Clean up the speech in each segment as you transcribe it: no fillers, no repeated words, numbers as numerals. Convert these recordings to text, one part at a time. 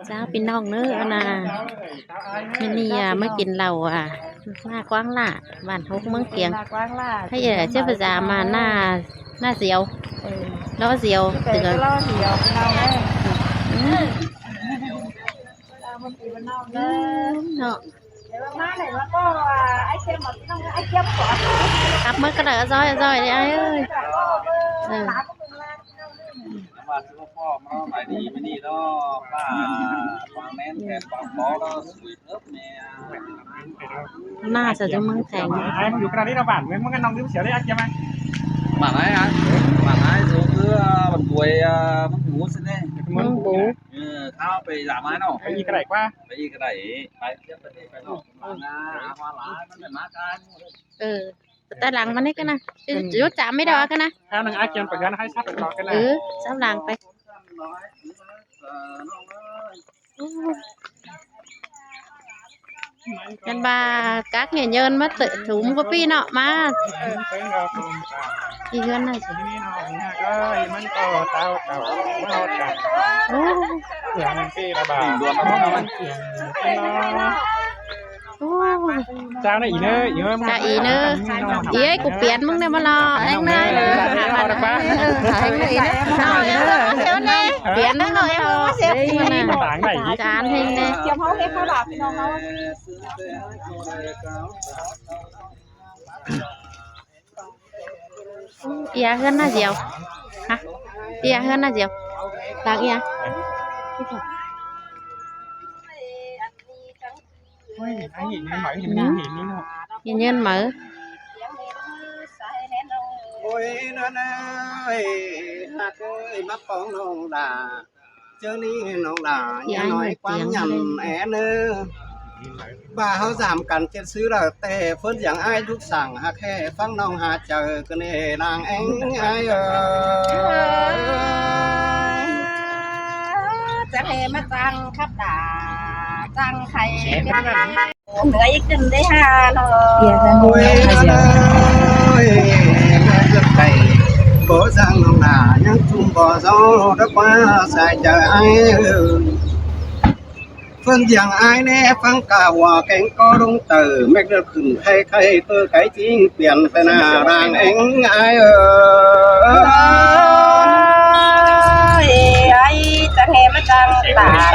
เจ้าพี่น้องเนื้อนะไม่นี่ไม่กินเราหน้ากว้างล่ะบ้านฮกเมืองเกียงให้เชื่อภาษามาหน้าเสียวล้อเสียวตึกล้อเสียวเราได้เนาะmá này nó có ai xem một cái ai chấm quả cặp mới cái đỡ roi roi đi ai ơiมาซื้อพ่อมาหมายดีไม่ดีเนาะป้าป้าแม่นแทนป้าหมอเราสวยเลิศแม่ หน้าจะเมืองแข็ง อยู่กระดานนี้เราบ้านเมืองกันน้องดิ้วเสียวได้อัดยังไง บ้านไหนฮะบ้านไหนสูงคือบ้านป่วยมันหมูสิเนี่ย เมืองบู เข้าไปหลาไม้เนาะ ไปอีกกระไรกว่า ไปอีกไหนไปเที่ยวไปเนาะมาหน้ามาหลายมันเป็นมาการ แต่หลังมันนี่กันนะยุดจามไม่ดอกันนะ ถ้าหนังอาเกียนไปกันให้ชัดไปรอกันนะ สำหลังไปกันบาcác nghệ nhân mất tự thúng của pi nọ mà đi hơn này chứ ก็มันก็เต้าเก่าเมาจัดเสียงมันปีระบาดมันเสียงเจ้าในอีเนอร์อีเนอร์ cha ý nữa ý ấy cũng biến mưng này mà lo anh này anh này biến nó rồi em không có xếp chán hình này chấm hấu hết phá bạc nó hấu iya hơn là diều hả iya hơn là diều đang iya anh nhìn nhân mở nhìn nhìn nhìn nó nhìn nhân mở ôi nó ơi hát ơi mắt con nông đà chớ ní nông đà nhà nói quán nhầm é nơ bà họ giảm cằn trên xứ là tè phớt dạng ai lúc sảng hạc hè phăng nông hà chờ cái này nàng anh ai chẳng hề mắt răng khắp đà răng khay nửa ít chân đấy ha nó ôi nó ơi rất cày bố giang nông đà nhắc chung bò gió đã qua xài chờ ai phân dạng ai nè phăng cả hòa cánh có đông tử mẹ được khửng khay khay cơ cái chính tiền tên là đàn anh ai ai chẳng hề mắt răng tà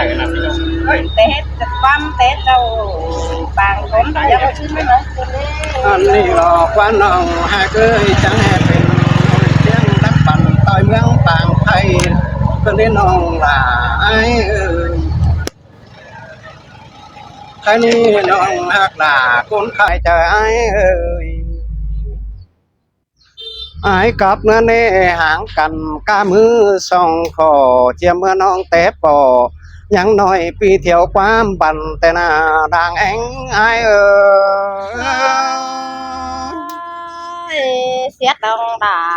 tết băm tết đâu bằng vốn đã có chứ mới nói anh đi lò quan nòng hai cái chẳng hềเป็นtiếng đắc bằng tỏi mương bàng thay cơn đến nòng là ai cái này nòng hạc là con khai chờ ai ai cặp nữa nè hàng cần ca mưa song khổ chia mưa non té bò nhắn nói pi thiếu quan bần tên là đàn anh ai xét đông đà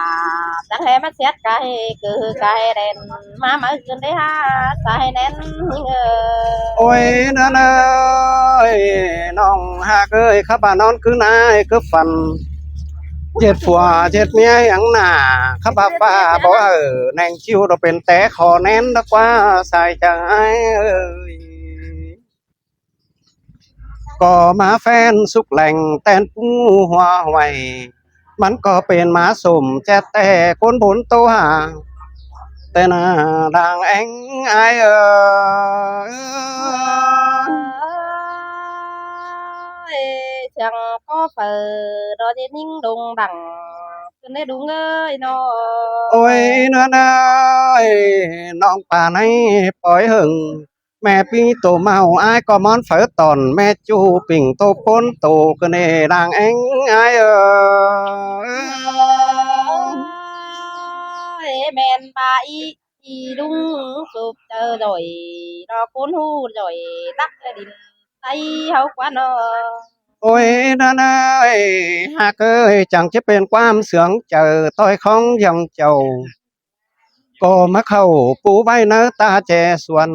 chẳng hề mắt xét cái cứ cái đèn má mở gần đấy ha sai nén ôi nó ơi nong hạc ơi các bà non cứ nai cứ phần chết phùa chết mía ăn nà các bà bà bỏ ở nàng chiêu rồi bên té khó nén đó quá sai chẳng ai ơi có má phen xúc lành tên pu hoa hoàiมันก็เป็นม้าสุ่มแจ๊แต่คนบนโตหาแต่น่าดังแองไอchẳng có phở đó thì ninh đùng đằng cái này đúng ơi nó โอ้ยนั่นเอ้ยน้องป่าในปล่อยหึงแม่ปีโตเมาไอ้ก็มอนเฝอตอนแม่จูปิ่งโตพ้นโตก็เนดังแองไอmen bà y đúng sụp chờ rồi nó cuốn hu rồi tắt đình tay hậu quá nó โอ้ยนั่นเอ้ยหากเอ้ยจังจะเป็นความเสืองเจอต้อยของยังเจ้าก็มาเข้าปูใบเนื้อตาแจส่วน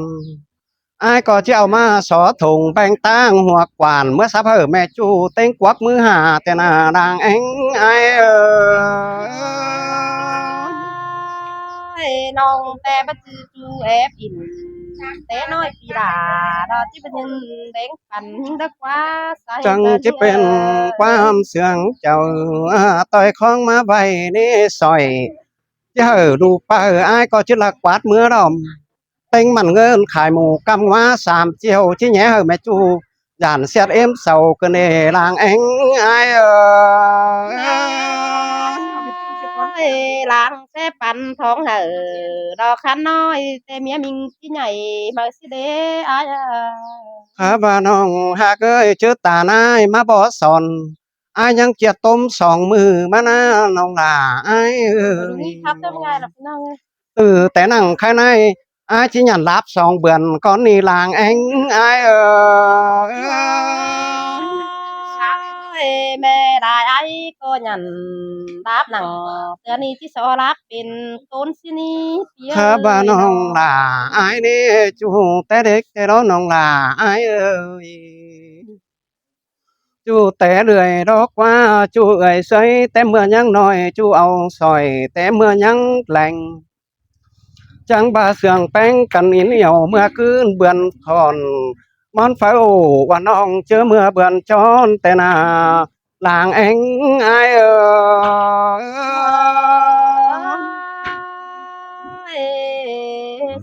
ไอ้ก็จะเอามาสอถุงแบ่งตั้งหัวกวานเมื่อสับแม่จูเต็งกวักมือหาแต่นาดางเอ็งไอ้non te bắt chu ép in แต่น้อยปีดาเราที่เป็นยังแดงปันดักว่าใส่ จังจะเป็นความเสื่องเจ้าต่อยของมาใบนี่ซอยจะดูป้าอ้ายก็จะลักกวาดมือดอมเต็งมันเงินขายหมูกำว่าสามเจียวที่แง่แม่จูย่านเสียดเอ็มเสาก็เนลางเอ็งอ้ายlàng xeปั่นthong hở đò khăn nói xe mía mình chỉ nhảy mà xe đế ai à ข้าบ้านน้องหากเอ้ยเจอตานายมาบ่สอนอ้ายยังเจียดต้มสองมือมานะน้องหล่าอ้ายเอ้ย นี่ครับทำไงล่ะพี่น้องเอ้ย แต่นั่งข้างในอ้ายที่ยันรับสองเบือนก่อนนี่ลางเอ็งอ้ายmẹ đại ấy có nhận đáp nặng giờ này chỉ sợ đáp bên tôn xin đi ข้าบ้านน้องหล่าอ้ายนี่จูแต่เด็กแต่ร้อนน้องหล่าอ้ายเอ้ยจูแต่เรื่อยดอกว่าจูเอ่ยใสแต่เมื่อยังน้อยจูเอาซอยแต่เมื่อยังแหล่งจังบาเสื่องแป้งกันอินเหี่ยวเมื่อคืนเบือนทอนมอนเฝ้าว่าน้องเจอเมื่อเบือนจอนแต่นาลางเอ็งอ้าย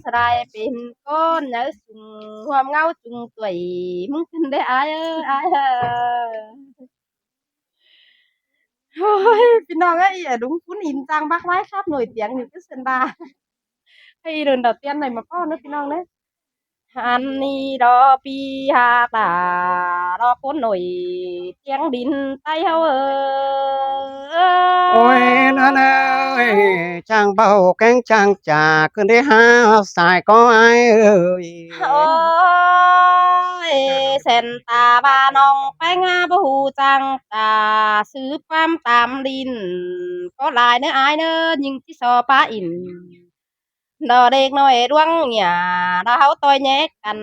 sài pin con nhớ sùng hôm ngao chung tuổi muốn tin đấy ai ơi ai thôiพี่น้องเอ้ยอย่าđúng cuốn in trang bác mái khác nổi tiếng như cái sân ba hay lần đầu tiên này mà có nữaพี่น้องđấy hắn đi đó pi ha tà đó cuốn nổi tiếng đinh tay hao ơi โอ้ยนั่นเอ้ยจางเบาแกงจางจ่าขึ้นได้หาสายก็อ้ายเอ้ย ôi sen ta ba nong phải nga bố hù chăng ta sứ pham tam đin có lại nữa ai nữa nhưng chỉ so pa in đò đếch nói đuông nhà đã háo tôi nhé cần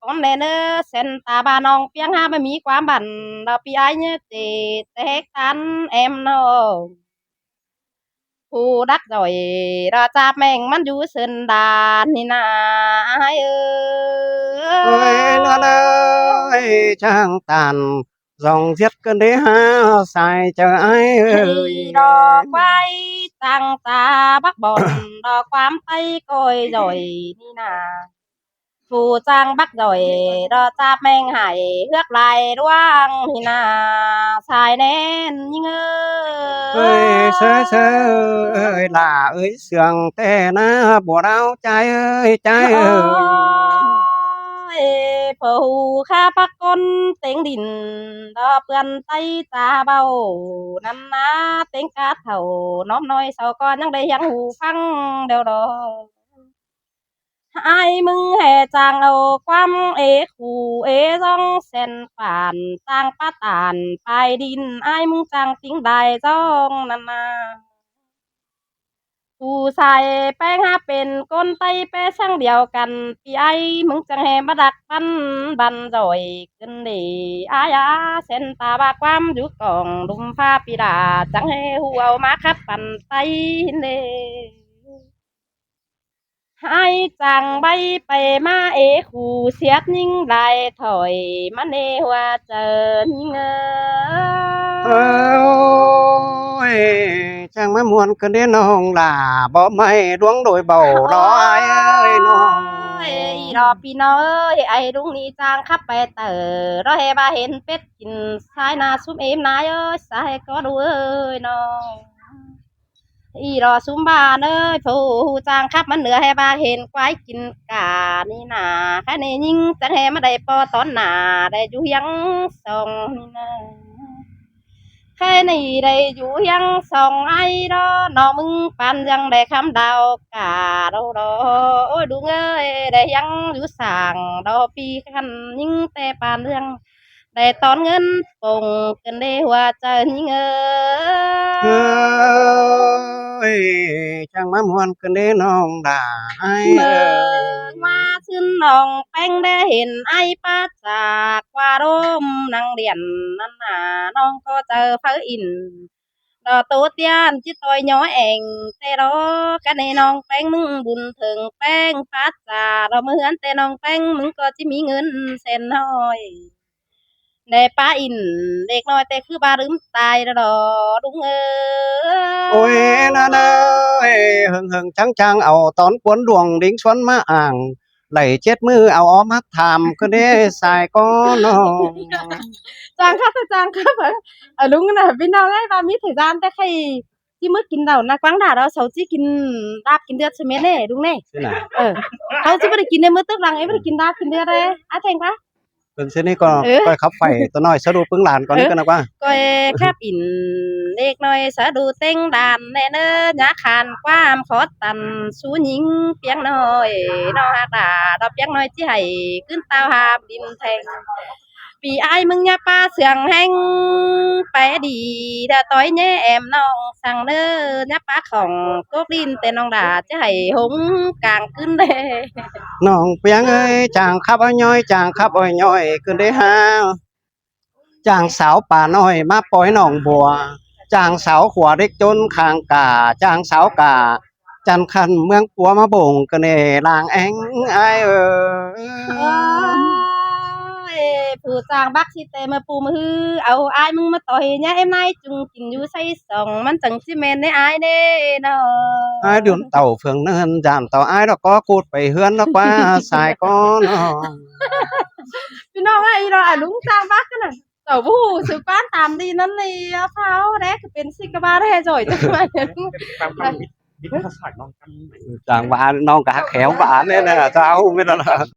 con này nữa sen ta ba nong piang ha mi quá bẩn đò pi ai nhé tê tan em nóผู้ดักจ่อยราจาแมงมันอยู่เส้นดานนี่นาไอ้เอ้ โอ้ย ย นั่นเอ้ยจางตันส่องเสียดกันได้หาสายเจออ้ายเอ้ย ดอกไว้ตั้งตาบักบอนดอกความไตก้อยจ่อยนี่นาผู้จ้างบักจ่อยรอจับแมงหายเฮือกลายร่วงนี่นาสายแน่นยิง เอ้ยเสือเสือเอ้ยล่าเอ้ยเสียงแต่นะบัวเราใจเอ้ยใจเอ้ย phù kha bắc con tiếng đình đó bươn tay ta bao năm ná tiếng cá thầu nóm nói sao con nhắc đây yang hù phăng đều đó ai mừng hè chàng âu quam ế khù ế rong sen phản chàng pa tàn pai đình ai mừng chàng tiếng đài rong năm na ผู้ใส่แป้งหาเป็นก้นไตแป้ช่างเดียวกันพี่ไอ้มึงจังแหมาดักปันบันจ่อยขึ้นดีอายาเส้นตาบากความอยู่กล่องดุมฟ้าปีดาจังให้หูเอามาคัดปันไตเด้ให้จังใบไปมาเอขู่เสียดยิ่งไรถอยมาเนว่าเจอยิ่งโอ้ยจังมามวนกันได้น้องล่ะบ่ไม่ดวงโดยเบาร้อยเอ้ยน้อง รอพี่น้อยไอ้รุ่งนี้จางขับไปเตอรอให้บาเห็นเป็ดกินสายนาซุ่มเอ็มนายเอ้ยสายก็ดูเอ้ยน้องรอซุ่มบ้านเอ้ยผู้จางขับมันเหนือให้บาเห็นควายกินกานี่นาแค่นี้ยิ่งจังให้มาได้ปอตอนหนาได้อยู่ยังส่งนี่นาแค่นี้ได้อยู่ยังส่งไอ้ดอน้องมึงปันยังได้คำดาวกาเราดอโอ้ยดูเงยได้ยังอยู่สั่งดอปีขันยิ่งแต่ปานเรื่องได้ตอนเงินปงกันได้หัวใจยิ่งเอ้ยจังมามวนกันได้น้องล่ะไอ้เอ้ย มาขึ้นน้องแป้งได้เห็นไอ้ป้าจากว่าร่มนางเดียนนั่นน่ะน้องก็เจอเฟออิน đó tổ tiên chứ tôi nhỏ ẹn tê đó cái này non bánh mừng buồn thường bánh phát ra đó mới hắn tê non bánh mừng có chỉมีเงินเส้นน้อยในป้าอินเด็กน้อยแต่คือบ้าลืมตายแล้วดอดุงเอ้ย ôi nan ơi hừng hừng trắng trắng ảo tón cuốn luồng đính xuân má ảng lẩy chết mưa ảo ó mắt thàm cứ để xài có nó จ้างครับจ้างครับลุงน่ะพี่น้องไอ้บ้ามีthời gianแต่ใครที่มื้อกินเรานะกวางด่าเราเสาร์ที่กินลาบกินเดือดใช่ไหมเน่ลุงเน่ thế này เขาสิบ่ได้กินในมื้อตึกหลังไอ้บ่ได้กินลาบกินเดือดเลยอ่ะแทงปะ gần xin đi con Ừ. coi khắp phải tôi nói sao đủ pứng làn con đi con nào qua ก้อยแคบอินเล็กน้อยสะดูเต็งดานแน่เน้อยาคานความขอตันสู้หญิงเปียงน้อยน้องฮักดาดอกเปียงน้อยที่ให้ขึ้นเตาหาบดินแทงปีai mừng nha pa sườn hanh bé đi đã tối nhé em nong sang nơ nha pa khòng cốt đin tên nong đà chứ hay húng càng cứng đê nòng piang ơi chàng khắp ơi nhoi cứ để ha chàng sáo bà nói má bói nòng bùa chàng sáo khỏa đích chôn khang cả chàng sáo cả chăn khăn mương của má bùng cái này làng anh ai ơi phụ chàng bác sĩ tê mà phụ mà hư áo ai mừng mà tối nhá em nay chung kinh du say sòngมันchẳng chi men đấy ai đê nó ai đường tàu phường nên dàn tàu ai đó có cột phải hươn đó qua xài con nó พี่น้องไอ้เราลุงจ้างบักกันน่ะแต่ผู้สืบป้านตามดีนั่นเลยเฝ้าแรกเป็นสิกบาได้จ่อยจังมา ตามคำวิทยาศาสตร์น้องกัน chàng bà non cả khéo bà nên là sao không biết là